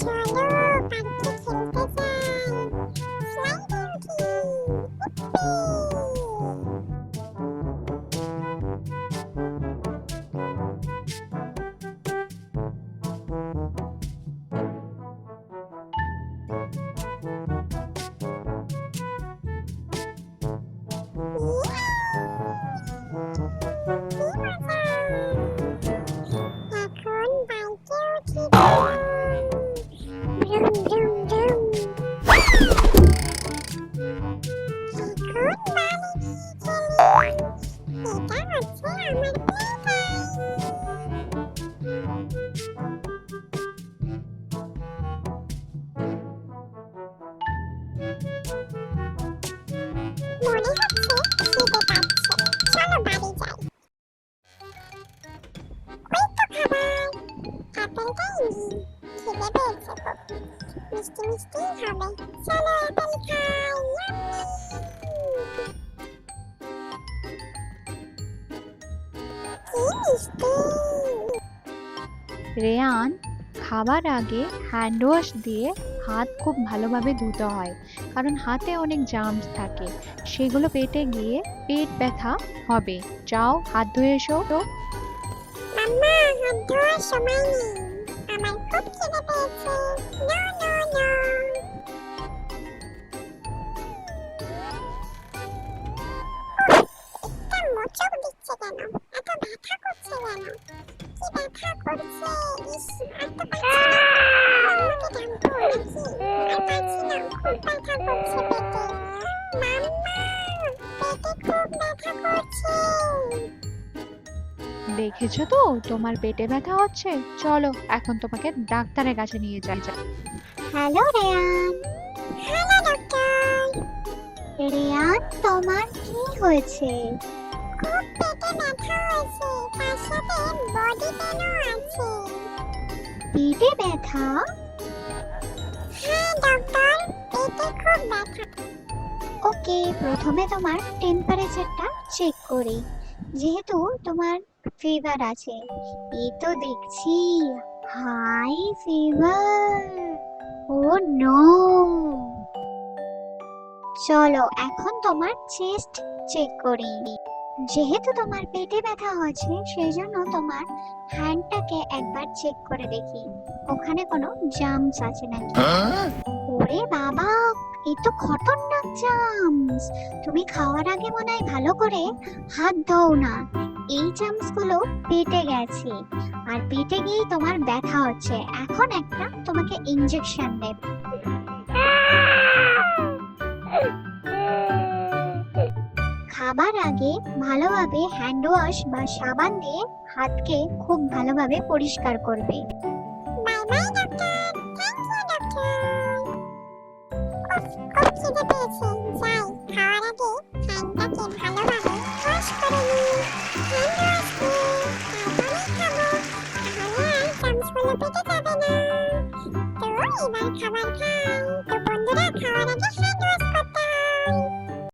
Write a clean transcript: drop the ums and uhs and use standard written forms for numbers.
চলো পার্কে খেলতে যাই। স্লাইডিং কি, এখন বাইকে উঠি। Vroom vroom vroom. এখন বাড়ি গিয়ে খেলি। এটা হচ্ছে আমার মনে হচ্ছে খিদে পাচ্ছে। চলো বাড়ি যাই। ওই তো খাবার। আপেলটাই নিই। খিদে পেয়েছে খুব। মিষ্টি মিষ্টি হবে। চলো আপেল খাই। কি মিষ্টি। রেয়ান, খাবার আগে হ্যান্ড ওয়াশ দিয়ে হাত খুব ভালোভাবে ধুতে হয়, কারণ হাতে অনেক জার্মস থাকে, সেগুলো পেটে গিয়ে পেট ব্যথা হবে। যাও হাত ধুয়ে এসো। মাম্মা, হাত ধোয়ার সময় নেই। আমার খুব খিদে পেয়েছে। No no no. একটা মোচড় দিচ্ছে কেন? এত ব্যথা করছে কেন? কি ব্যথা করছে? ইস, আর তো পারছি না। মাম্মাকে ডাকবো নাকি? আর পারছি না, খুব ব্যথা করছে পেটে। মাম্মা, পেটে খুব ব্যথা করছে। দেখেছো তো তোমার পেটে ব্যথা হচ্ছে, চলো এখন তোমাকে ডাক্তারের কাছে নিয়ে যাই। Hello Reyan. Hello doctor. Reyan, তোমার কি হয়েছে? খুব পেটে ব্যথা হয়েছে, তার সাথে বডি পেনও আছে। পেটে ব্যথা? হ্যাঁ ডক্টর, পেটে খুব ব্যথা। ওকে, প্রথমে তোমার টেম্পারেচারটা চেক করি। যেহেতু তোমার ফিভার আছে, এই তো দেখছি হাই ফিভার। ও নো। চলো এখন তোমার চেস্ট চেক করি। যেহেতু তোমার পেটে ব্যথা হচ্ছে, সেই জন্য তোমার হ্যান্ডটাকে একবার চেক করে দেখি ওখানে কোনো জার্মস আছে নাকি। ওরে বাবা, এই তো খতরনাক জার্মস। তুমি খাওয়ার আগে মনে হয় ভালো করে হাত ধোও না। এই জার্মস গুলো পেটে গেছে, আর পেটে গিয়েই তোমার ব্যথা হচ্ছে। এখন একটা তোমাকে ইনজেকশন দেব। খাবার আগে ভালোভাবে হ্যান্ড ওয়াশ বা সাবান দিয়ে হাতকে খুব ভালোভাবে পরিষ্কার করবে। Bye bye doctor. Thank you doctor. খুব খিদে পেয়েছে।